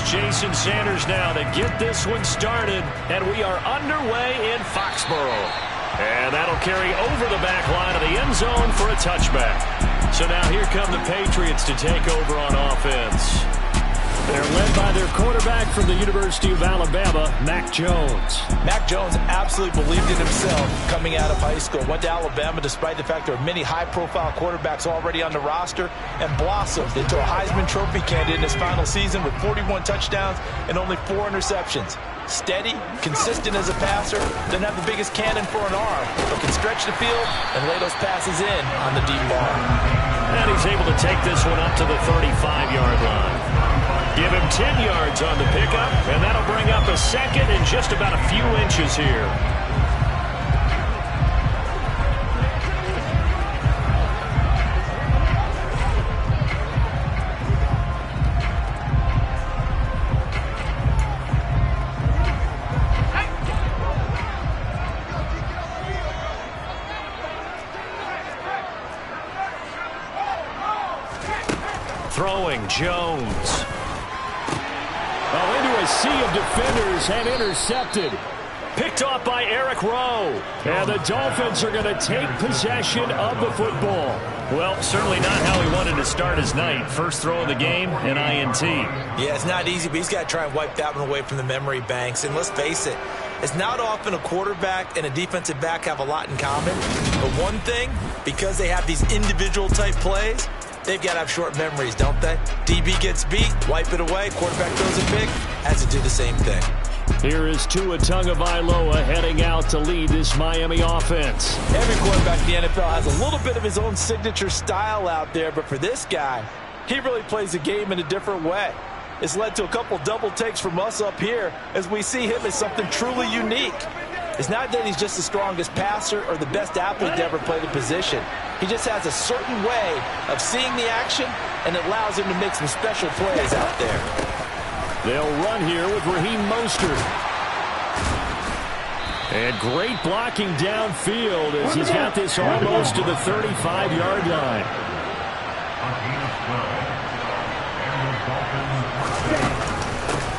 Jason Sanders now to get this one started, and we are underway in Foxborough. And that'll carry over the back line of the end zone for a touchback. So now here come the Patriots to take over on offense. They're led by their quarterback from the University of Alabama, Mac Jones. Mac Jones absolutely believed in himself coming out of high school. Went to Alabama despite the fact there are many high-profile quarterbacks already on the roster, and blossomed into a Heisman Trophy candidate in his final season with 41 touchdowns and only 4 interceptions. Steady, consistent as a passer, doesn't have the biggest cannon for an arm, but can stretch the field and lay those passes in on the deep ball. And he's able to take this one up to the 35-yard line. Give him 10 yards on the pickup, and that'll bring up a second and just about a few inches here. Throwing Jones. Oh, into a sea of defenders and intercepted. Picked off by Eric Rowe. And the Dolphins are going to take possession of the football. Well, certainly not how he wanted to start his night. First throw of the game, an INT. Yeah, it's not easy, but he's got to try and wipe that one away from the memory banks. And let's face it, it's not often a quarterback and a defensive back have a lot in common. But one thing, because they have these individual type plays, they've got to have short memories, don't they? DB gets beat, wipe it away, quarterback throws a pick, has to do the same thing. Here is Tua Tagovailoa heading out to lead this Miami offense. Every quarterback in the NFL has a little bit of his own signature style out there, but for this guy, he really plays the game in a different way. It's led to a couple double takes from us up here as we see him as something truly unique. It's not that he's just the strongest passer or the best athlete to ever play the position. He just has a certain way of seeing the action, and it allows him to make some special plays out there. They'll run here with Raheem Mostert. And great blocking downfield as he's got this almost to the 35-yard line.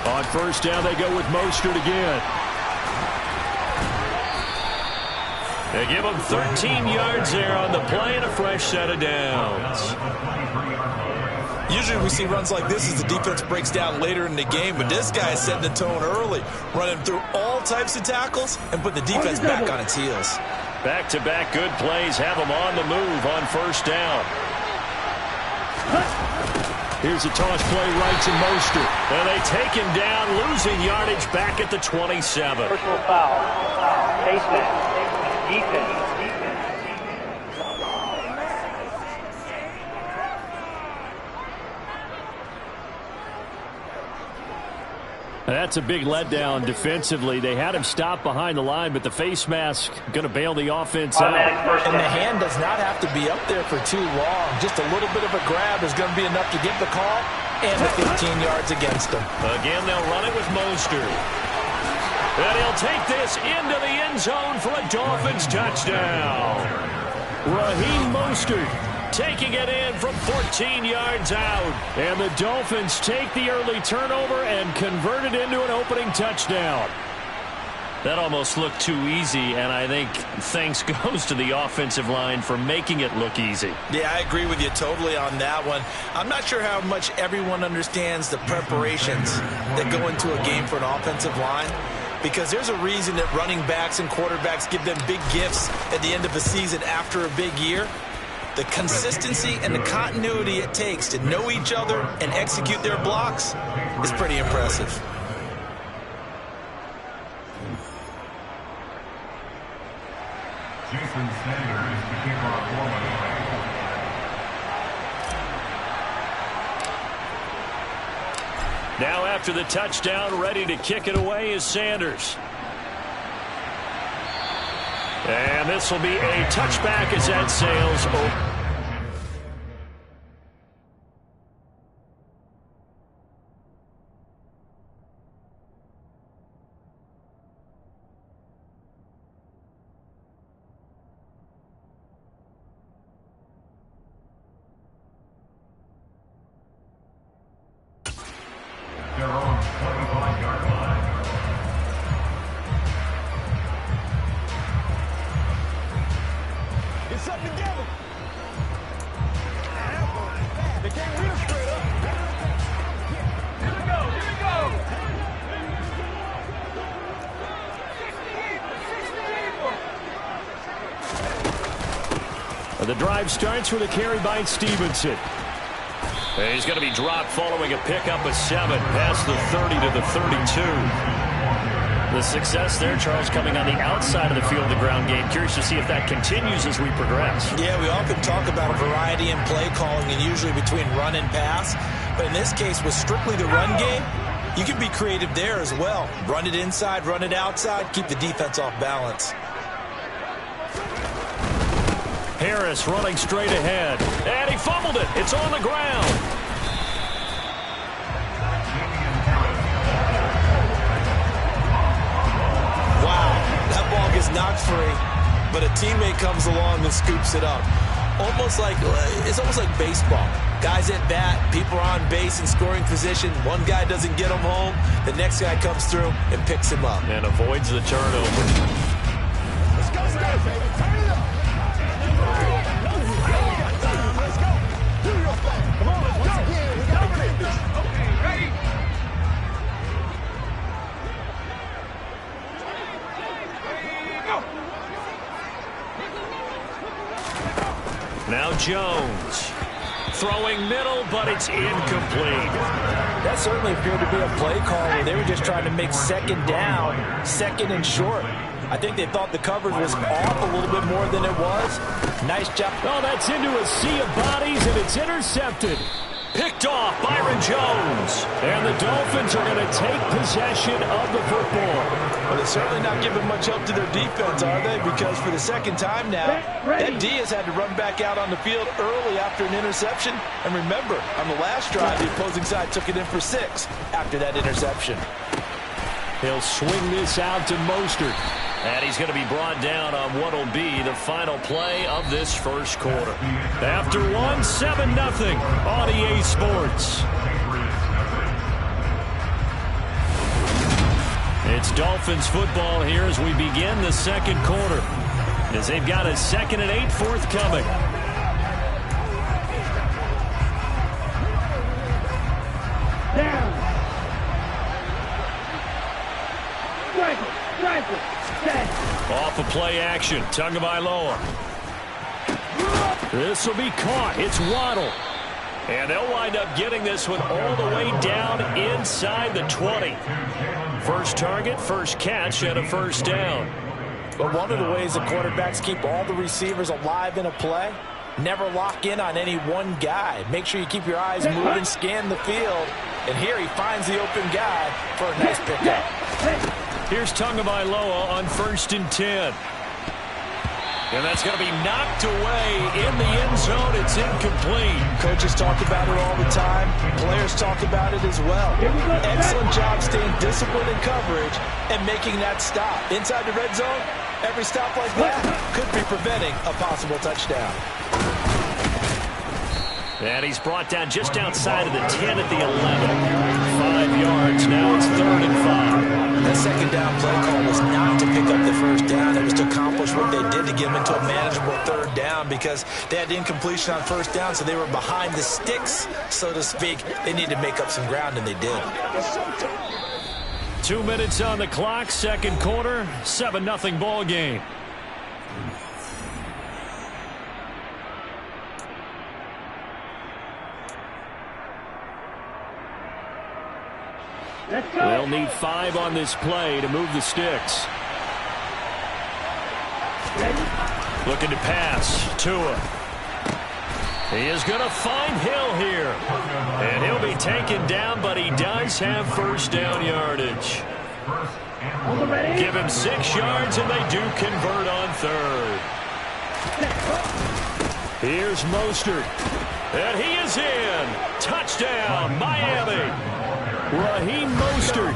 On first down, they go with Mostert again. They give him 13 yards there on the play and a fresh set of downs. Usually we see runs like this as the defense breaks down later in the game, but this guy is setting the tone early, running through all types of tackles and put the defense back on its heels. Back-to-back good plays have him on the move on first down. Here's a toss play right to Mostert. And they take him down, losing yardage back at the 27. Personal foul. Face mask. Defense. That's a big letdown defensively. They had him stop behind the line, but the face mask going to bail the offense out. And the hand does not have to be up there for too long. Just a little bit of a grab is going to be enough to get the call and the 15 yards against them. Again, they'll run it with Mostert. And he'll take this into the end zone for a Dolphins touchdown. Raheem Mostert taking it in from 14 yards out. And the Dolphins take the early turnover and convert it into an opening touchdown. That almost looked too easy, and I think thanks goes to the offensive line for making it look easy. Yeah, I agree with you totally on that one. I'm not sure how much everyone understands the preparations that go into a game for an offensive line, because there's a reason that running backs and quarterbacks give them big gifts at the end of a season after a big year. The consistency and the continuity it takes to know each other and execute their blocks is pretty impressive. Jason Sanders to kick off Now after the touchdown, ready to kick it away is Sanders. And this will be a touchback as that sails over. their own Get something together. They can't read us straight up. Here we go. Here we go. The drive starts with a carry by Stevenson. He's going to be dropped following a pickup of 7 past the 30 to the 32. The success there, Charles, coming on the outside of the field of the ground game. Curious to see if that continues as we progress. Yeah, we often talk about a variety in play calling and usually between run and pass. But in this case, with strictly the run game, you can be creative there as well. Run it inside, run it outside, keep the defense off balance. Harris running straight ahead. And he fumbled it. It's on the ground. Wow, that ball gets knocked free, but a teammate comes along and scoops it up. It's almost like baseball. Guys at bat, people are on base in scoring position. One guy doesn't get him home. The next guy comes through and picks him up. And avoids the turnover. Let's go, baby. Turn it up. Let's go. Do your thing. Come on, let's go. Yeah, we got to get this. Okay, ready? Now Jones. Throwing middle, but it's incomplete. That certainly appeared to be a play call where they were just trying to make second down, second and short. I think they thought the coverage was off a little bit more than it was. Nice job. Oh, that's into a sea of bodies, and it's intercepted. Picked off Byron Jones. And the Dolphins are going to take possession of the football. Well, they're certainly not giving much help to their defense, are they? Because for the second time now, that D has had to run back out on the field early after an interception. And remember, on the last drive, the opposing side took it in for 6 after that interception. He'll swing this out to Mostert. And he's going to be brought down on what will be the final play of this first quarter. After 7-0 on EA Sports. It's Dolphins football here as we begin the second quarter. As they've got a 2nd and 8 forthcoming. Down. Rifle. Off of play action. Tagovailoa. This will be caught. It's Waddle. And they'll wind up getting this one all the way down inside the 20. First target, first catch, and a first down. But one of the ways the quarterbacks keep all the receivers alive in a play, never lock in on any one guy. Make sure you keep your eyes moving, scan the field. And here he finds the open guy for a nice pickup. Here's Tagovailoa on 1st and 10. And that's going to be knocked away in the end zone. It's incomplete. Coaches talk about it all the time. Players talk about it as well. Excellent job staying disciplined in coverage and making that stop. Inside the red zone, every stop like that could be preventing a possible touchdown. And he's brought down just outside of the 10 at the 11. 5 yards. Now it's 3rd and 5. That second down play call was not to pick up the first down. It was to accomplish what they did to get them into a manageable 3rd down because they had incompletion on 1st down, so they were behind the sticks, so to speak. They needed to make up some ground, and they did. 2 minutes on the clock, second quarter, 7-0 ball game. They'll need 5 on this play to move the sticks. Looking to pass. Tua. He is going to find Hill here. And he'll be taken down, but he does have first down yardage. Give him 6 yards, and they do convert on 3rd. Here's Mostert. And he is in. Touchdown, Miami. Raheem Mostert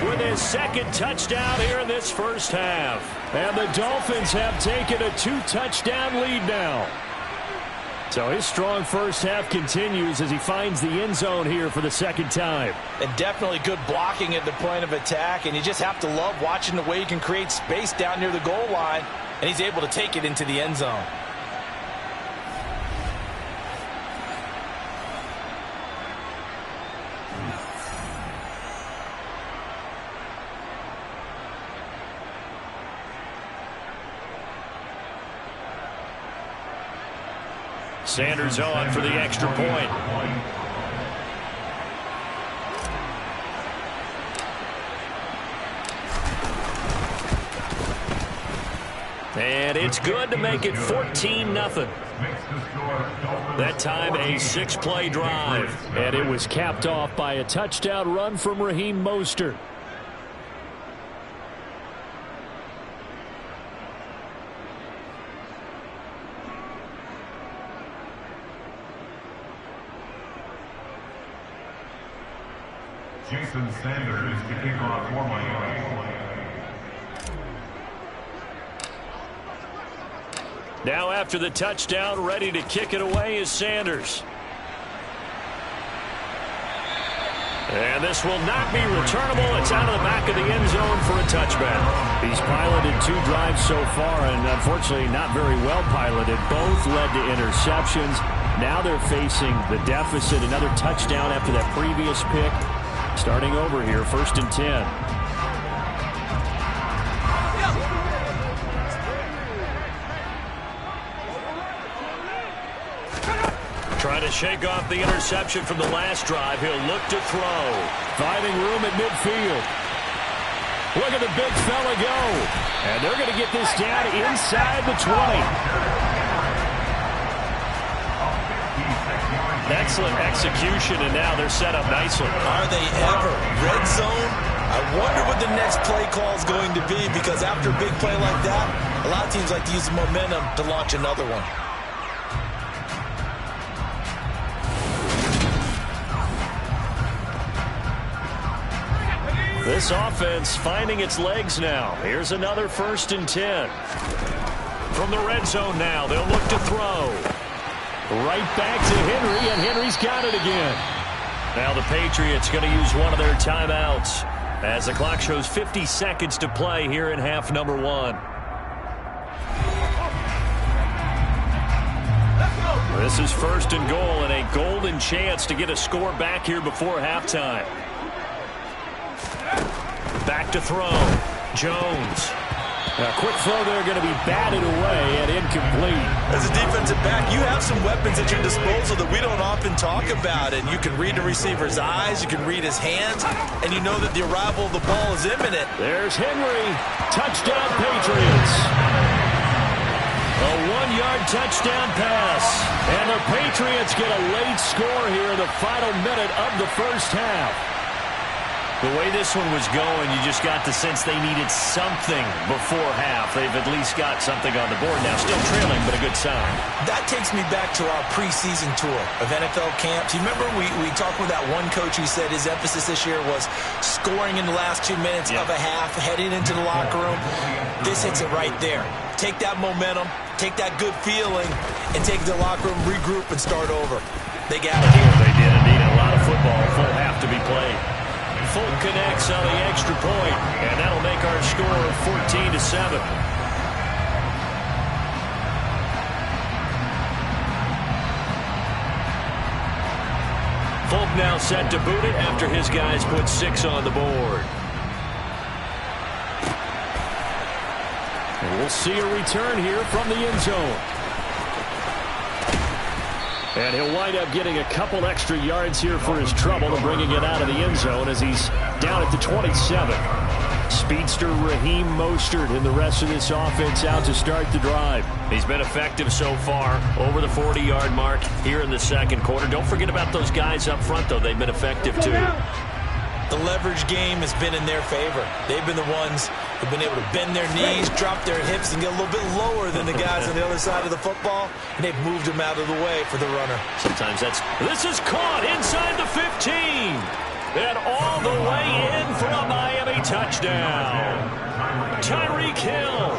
with his 2nd touchdown here in this first half. And the Dolphins have taken a 2-touchdown lead now. So his strong first half continues as he finds the end zone here for the 2nd time. And definitely good blocking at the point of attack. And you just have to love watching the way he can create space down near the goal line. And he's able to take it into the end zone. Sanders on for the extra point. And it's good to make it 14-0. That time a 6-play drive. And it was capped off by a touchdown run from Raheem Mostert. Jason Sanders to kick off for Miami. Now after the touchdown, ready to kick it away is Sanders. And this will not be returnable. It's out of the back of the end zone for a touchback. He's piloted 2 drives so far, and unfortunately not very well piloted. Both led to interceptions. Now they're facing the deficit. Another touchdown after that previous pick. Starting over here, 1st and 10. Trying to shake off the interception from the last drive. He'll look to throw. Finding room at midfield. Look at the big fella go. And they're going to get this down inside the 20. Excellent execution, and now they're set up nicely. Are they ever? Red zone? I wonder what the next play call is going to be, because after a big play like that, a lot of teams like to use the momentum to launch another one. This offense finding its legs now. Here's another 1st and 10. From the red zone now, they'll look to throw. Right back to Henry, and Henry's got it again. Now the Patriots going to use one of their timeouts as the clock shows 50 seconds to play here in half number 1. This is 1st and goal, and a golden chance to get a score back here before halftime. Back to throw. Jones. A quick throw there going to be batted away and incomplete. As a defensive back, you have some weapons at your disposal that we don't often talk about. And you can read the receiver's eyes, you can read his hands, and you know that the arrival of the ball is imminent. There's Henry. Touchdown, Patriots. A 1-yard touchdown pass. And the Patriots get a late score here in the final minute of the first half. The way this one was going, you just got the sense they needed something before half. They've at least got something on the board now. Still trailing, but a good sign. That takes me back to our preseason tour of NFL camps. You remember we talked with that one coach who said his emphasis this year was scoring in the last 2 minutes of a half, heading into the locker room. This hits it right there. Take that momentum, take that good feeling, and take the locker room, regroup, and start over. They got it here. They did indeed. A lot of football, full half to be played. Folk connects on the extra point, and that'll make our score 14-7. Folk now set to boot it after his guys put 6 on the board. And we'll see a return here from the end zone. And he'll wind up getting a couple extra yards here for his trouble and bringing it out of the end zone as he's down at the 27. Speedster Raheem Mostert and the rest of this offense out to start the drive. He's been effective so far, over the 40-yard mark here in the second quarter. Don't forget about those guys up front, though. They've been effective, too. The leverage game has been in their favor. They've been the ones who've been able to bend their knees, drop their hips, and get a little bit lower than the guys on the other side of the football, and they've moved them out of the way for the runner. Sometimes that's... This is caught inside the 15. And all the way in for a Miami touchdown. Tyreek Hill,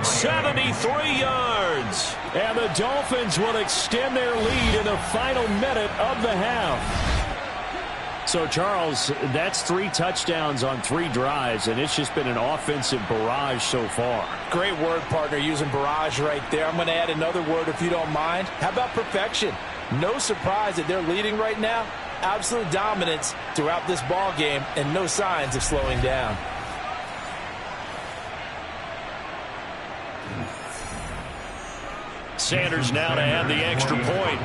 73 yards. And the Dolphins will extend their lead in the final minute of the half. So, Charles, that's 3 touchdowns on 3 drives, and it's just been an offensive barrage so far. Great word, partner, using barrage right there. I'm going to add another word if you don't mind. How about perfection? No surprise that they're leading right now. Absolute dominance throughout this ball game, and no signs of slowing down. Sanders now to add the extra point.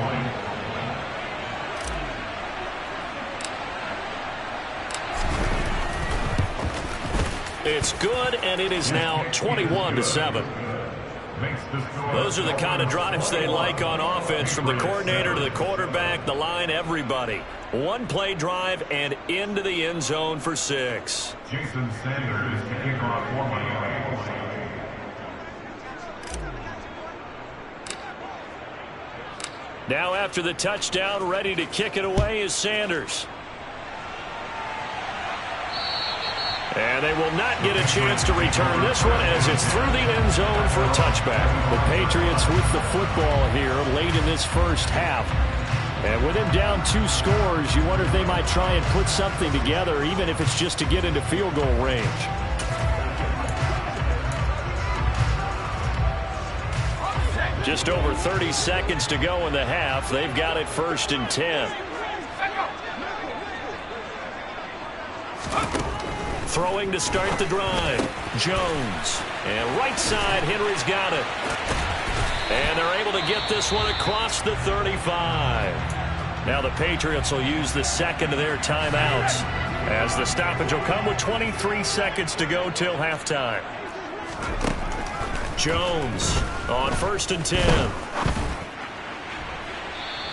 It's good, and it is now 21-7. Those are the kind of drives they like on offense, from the coordinator to the quarterback, the line, everybody. One-play drive and into the end zone for 6. Jason Sanders to kick off for Miami. Now after the touchdown, ready to kick it away is Sanders. And they will not get a chance to return this one as it's through the end zone for a touchback. The Patriots with the football here late in this first half. And with him down 2 scores, you wonder if they might try and put something together, even if it's just to get into field goal range. Just over 30 seconds to go in the half. They've got it 1st and 10. Throwing to start the drive. Jones. And right side, Henry's got it. And they're able to get this one across the 35. Now the Patriots will use the second of their timeouts, as the stoppage will come with 23 seconds to go till halftime. Jones on 1st and 10.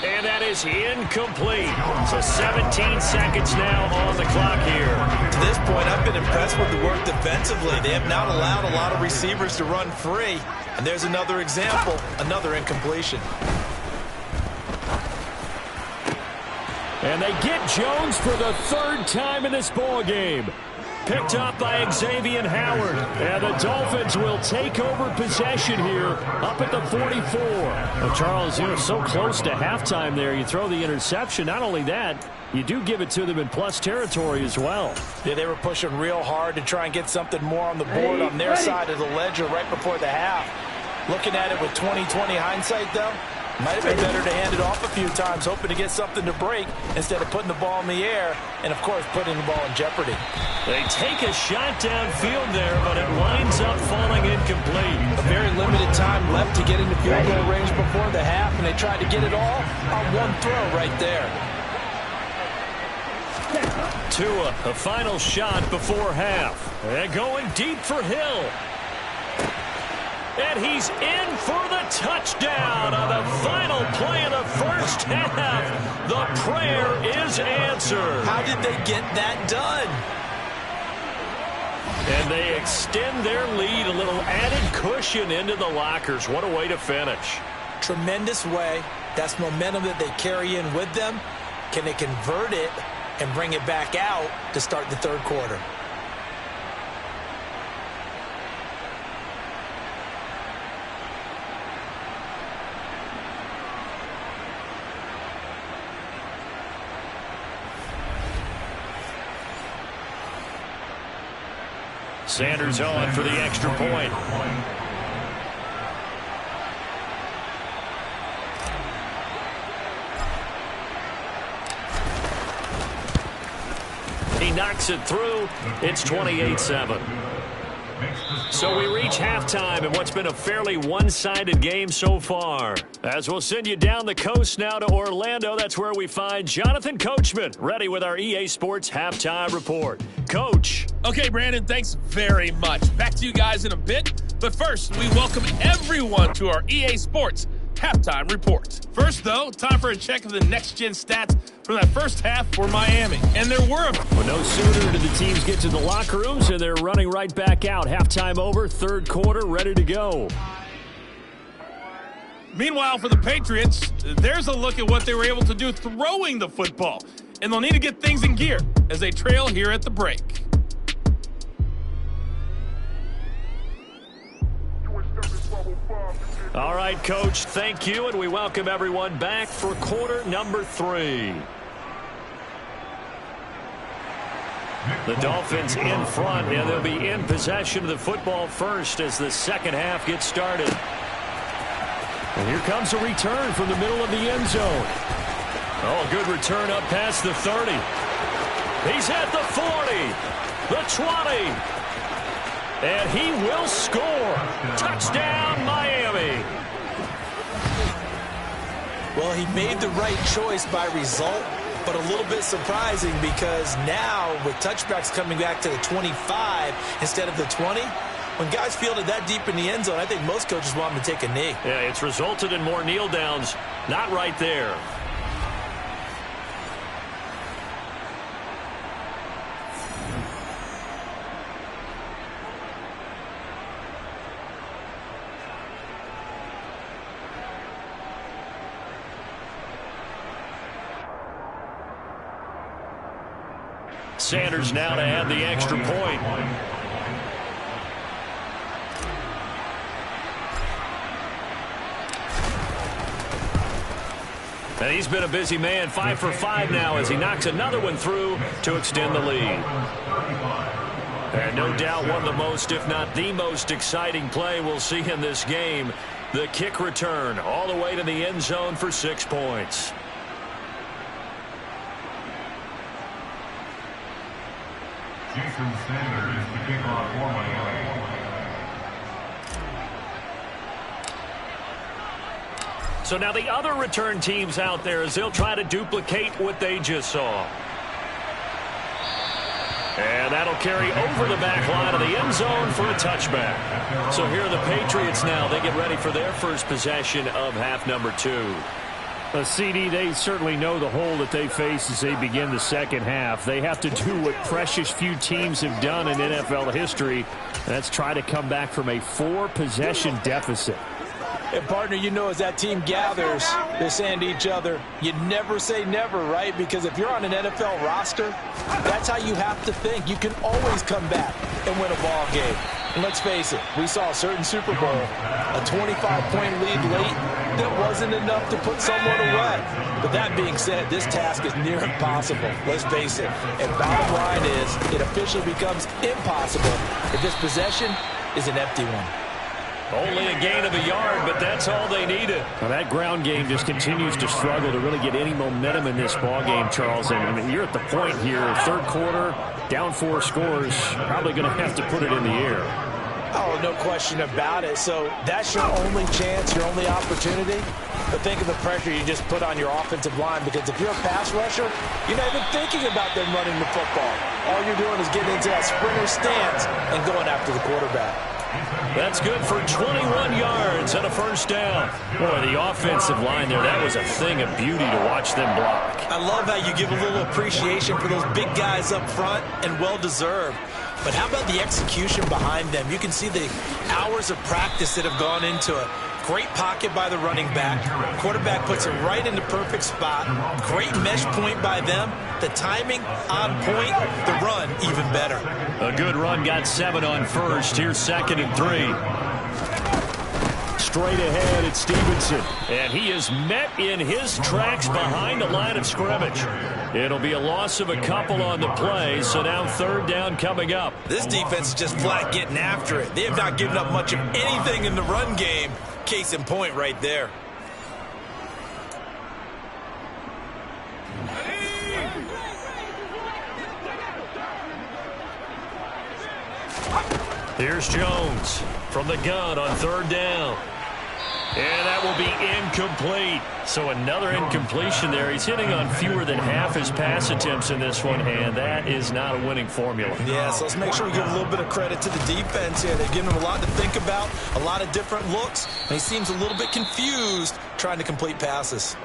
And that is incomplete. So 17 seconds now on the clock here. To this point, I've been impressed with the work defensively. They have not allowed a lot of receivers to run free. And there's another example, another incompletion. And they get Jones for the 3rd time in this ball game. Picked up by Xavier Howard. And the Dolphins will take over possession here up at the 44. Well, Charles, so close to halftime there. You throw the interception. Not only that, you do give it to them in plus territory as well. Yeah, they were pushing real hard to try and get something more on the board on their side of the ledger right before the half. Looking at it with 20/20 hindsight, though, might have been better to hand it off a few times, hoping to get something to break instead of putting the ball in the air and, of course, putting the ball in jeopardy. They take a shot downfield there, but it winds up falling incomplete. A very limited time left to get into field goal range before the half, and they tried to get it all on one throw right there. Tua, a final shot before half. And going deep for Hill. And he's in for the touchdown on the final play of the first half. The prayer is answered. How did they get that done? And they extend their lead, a little added cushion into the lockers. What a way to finish. Tremendous way. That's momentum that they carry in with them. Can they convert it and bring it back out to start the 3rd quarter? Sanders on for the extra point. He knocks it through. It's 28-7. So we reach halftime in what's been a fairly one-sided game so far. As we'll send you down the coast now to Orlando, that's where we find Jonathan Coachman, ready with our EA Sports Halftime Report. Coach. Okay, Brandon, thanks very much. Back to you guys in a bit. But first, we welcome everyone to our EA Sports Halftime Report. First, though, time for a check of the next-gen stats from that first half for Miami. And there were... Well, no sooner did the teams get to the locker rooms, and they're running right back out. Halftime over, 3rd quarter, ready to go. Meanwhile, for the Patriots, there's a look at what they were able to do throwing the football. And they'll need to get things in gear as they trail here at the break. All right, Coach, thank you, and we welcome everyone back for quarter number 3. The Dolphins in front, and they'll be in possession of the football first as the second half gets started. And here comes a return from the middle of the end zone. Oh, good return up past the 30. He's at the 40, the 20. And he will score. Touchdown, Miami. Well, he made the right choice by result, but a little bit surprising because now with touchbacks coming back to the 25 instead of the 20, when guys fielded that deep in the end zone, I think most coaches want them to take a knee. Yeah, it's resulted in more kneel downs. Not right there. Sanders now to add the extra point. And he's been a busy man, 5 for 5 now as he knocks another one through to extend the lead. And no doubt one of the most, if not the most exciting play we'll see in this game. The kick return all the way to the end zone for 6 points. Jason Sanders to kick off for Miami. So now the other return teams out there as they'll try to duplicate what they just saw. And that'll carry over the back line of the end zone for a touchback. So here are the Patriots now. They get ready for their first possession of half number 2. CD, they certainly know the hole that they face as they begin the second half. They have to do what precious few teams have done in NFL history. That's try to come back from a 4-possession deficit. And, partner, you know as that team gathers, they're saying to each other, you never say never, right? Because if you're on an NFL roster, that's how you have to think. You can always come back and win a ball game. And let's face it, we saw a certain Super Bowl, a 25-point lead late that wasn't enough to put someone away. But that being said, this task is near impossible. Let's face it. And bottom line is, it officially becomes impossible if this possession is an empty one. Only a gain of a yard, but that's all they needed. Well, that ground game just continues to struggle to really get any momentum in this ball game, Charles. And I mean, you're at the point here, third quarter, down 4 scores, probably going to have to put it in the air. Oh, no question about it. So that's your only chance, your only opportunity. But think of the pressure you just put on your offensive line, because if you're a pass rusher, you're not even thinking about them running the football. All you're doing is getting into that sprinter stance and going after the quarterback. That's good for 21 yards and a first down. Boy, the offensive line there, that was a thing of beauty to watch them block. I love how you give a little appreciation for those big guys up front, and well-deserved. But how about the execution behind them? You can see the hours of practice that have gone into it. Great pocket by the running back. Quarterback puts it right in the perfect spot. Great mesh point by them. The timing on point. The run even better. A good run, got 7 on first. Here's 2nd and 3. Straight ahead, it's Stevenson. And he is met in his tracks behind the line of scrimmage. It'll be a loss of a couple on the play, so now 3rd down coming up. This defense is just flat getting after it. They have not given up much of anything in the run game. Case in point right there. Here's Jones from the gun on 3rd down. And that will be incomplete. So another incompletion there. He's hitting on fewer than half his pass attempts in this one, and that is not a winning formula. Yeah, so let's make sure we give a little bit of credit to the defense here. They've given him a lot to think about, a lot of different looks, and he seems a little bit confused trying to complete passes.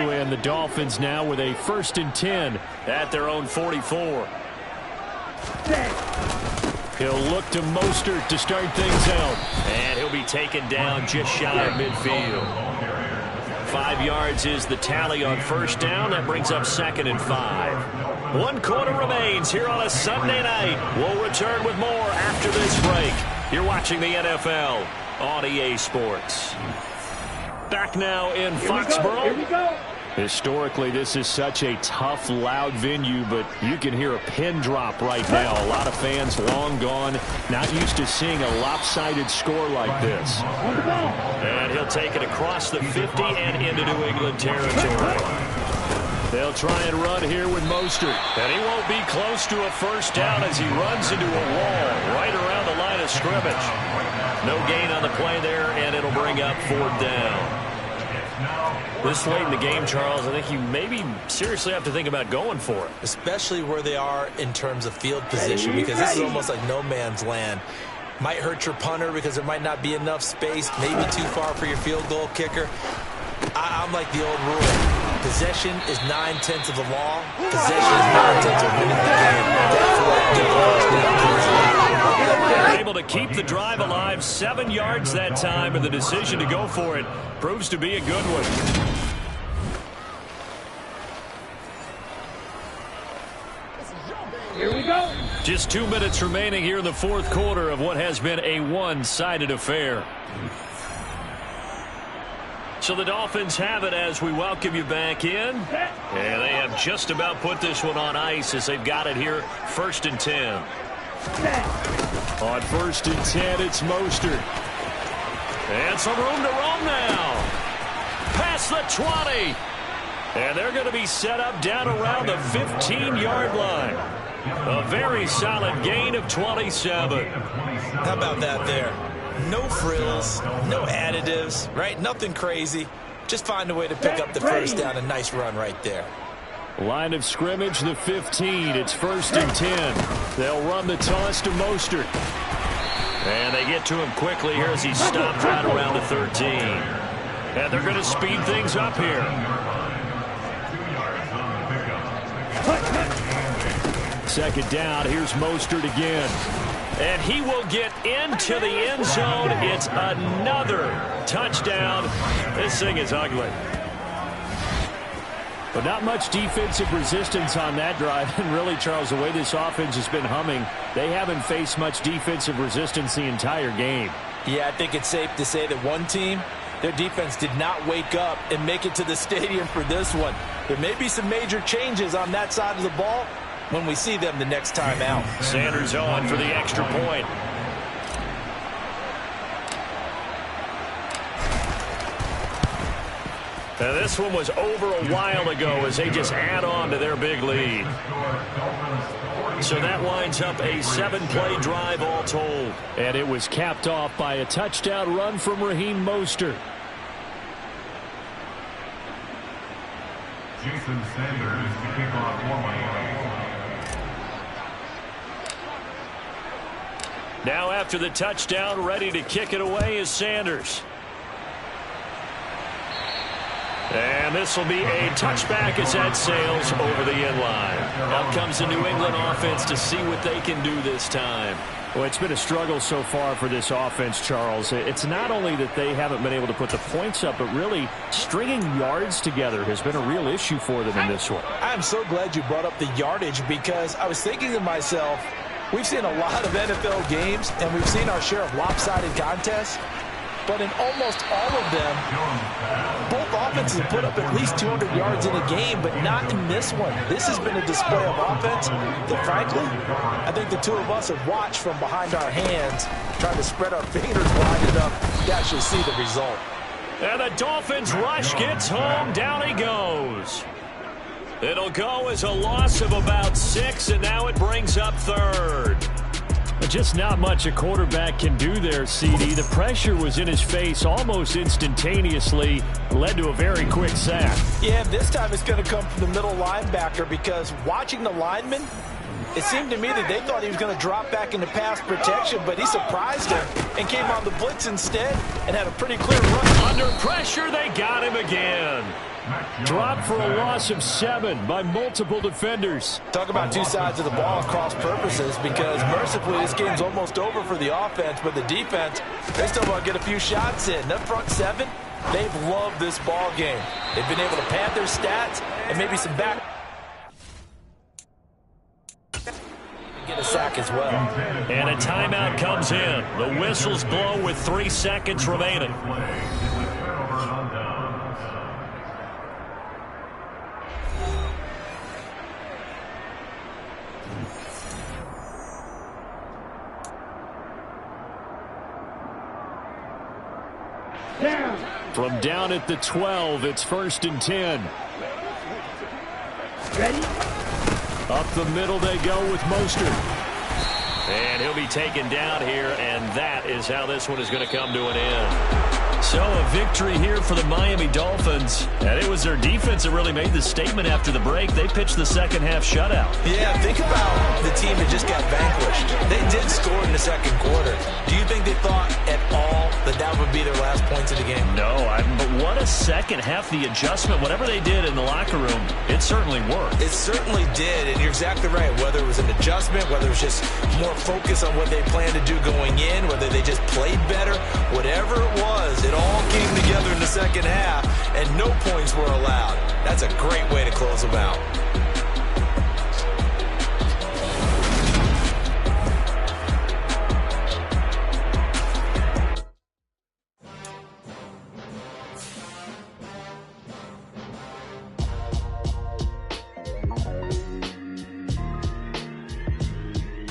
And the Dolphins now with a 1st and 10 at their own 44. He'll look to Mostert to start things out. And he'll be taken down just shy of midfield. 5 yards is the tally on 1st down. That brings up 2nd and 5. 1 quarter remains here on a Sunday night. We'll return with more after this break. You're watching the NFL on EA Sports. Back now in Foxborough. Historically, this is such a tough, loud venue, but you can hear a pin drop right now. A lot of fans long gone, not used to seeing a lopsided score like this. And he'll take it across the 50 and into New England territory. They'll try and run here with Mostert. And he won't be close to a first down as he runs into a wall right around the line of scrimmage. No gain on the play there, and it'll bring up 4th down. This late in the game, Charles, I think you maybe seriously have to think about going for it. Especially where they are in terms of field position, because this is almost like no man's land. Might hurt your punter because there might not be enough space, maybe too far for your field goal kicker. I'm like the old rule. Possession is 9/10 of the law. Possession is 9/10 of winning the game. Therefore, get the first down. They're able to keep the drive alive, 7 yards that time, and the decision to go for it proves to be a good one. Here we go. Just 2 minutes remaining here in the 4th quarter of what has been a one-sided affair. So the Dolphins have it as we welcome you back in. And they have just about put this one on ice as they've got it here, 1st and 10. On 1st and 10, it's Mostert. And some room to roam now. Past the 20. And they're going to be set up down around the 15-yard line. A very solid gain of 27. How about that there? No frills, no additives, right? Nothing crazy. Just find a way to pick up the first down. A nice run right there. Line of scrimmage, the 15. It's 1st and 10. They'll run the toss to Mostert. And they get to him quickly here as he's stopped right around the 13. And they're going to speed things up here. Second down, here's Mostert again. And he will get into the end zone. It's another touchdown. This thing is ugly. But not much defensive resistance on that drive. And really, Charles, the way this offense has been humming, they haven't faced much defensive resistance the entire game. Yeah, I think it's safe to say that one team, their defense did not wake up and make it to the stadium for this one. There may be some major changes on that side of the ball when we see them the next time out. Sanders on for the extra point. Now this one was over a while ago as they just add on to their big lead. So that winds up a 7-play drive all told. And it was capped off by a touchdown run from Raheem Mostert. Jason Sanders to kick off for Miami. Now after the touchdown, ready to kick it away is Sanders. And this will be a touchback as that sails over the end line. Out comes the New England offense to see what they can do this time. Well, it's been a struggle so far for this offense, Charles. It's not only that they haven't been able to put the points up, but really stringing yards together has been a real issue for them in this one. I'm so glad you brought up the yardage, because I was thinking to myself, we've seen a lot of NFL games, and we've seen our share of lopsided contests. But in almost all of them, both offenses have put up at least 200 yards in a game, but not in this one. This has been a display of offense that, frankly, I think the two of us have watched from behind our hands, trying to spread our fingers wide enough to actually see the result. And the Dolphins rush gets home. Down he goes. It'll go as a loss of about 6, and now it brings up 3rd. Just not much a quarterback can do there, CD. The pressure was in his face almost instantaneously, led to a very quick sack. Yeah, this time it's going to come from the middle linebacker, because watching the lineman, it seemed to me that they thought he was going to drop back into pass protection, but he surprised him and came on the blitz instead and had a pretty clear run. Under pressure, they got him again. Dropped for a loss of 7 by multiple defenders. Talk about two sides of the ball cross purposes, because mercifully this game's almost over for the offense, but the defense, they still want to get a few shots in. That front 7, they've loved this ball game. They've been able to pad their stats and maybe some back. Get a sack as well. And a timeout comes in. The whistles blow with 3 seconds remaining. From down at the 12, it's 1st and 10. Ready? Up the middle they go with Mostert. And he'll be taken down here, and that is how this one is going to come to an end. So a victory here for the Miami Dolphins. And it was their defense that really made the statement after the break. They pitched the second half shutout. Yeah, think about the team that just got vanquished. They did score in the second quarter. Do you think they thought at all that that would be their last points of the game? No, but what a second half. The adjustment, whatever they did in the locker room, it certainly worked. It certainly did, and you're exactly right. Whether it was an adjustment, whether it was just more focus on what they planned to do going in, whether they just played better, whatever it was, it all came together in the second half, and no points were allowed. That's a great way to close them out.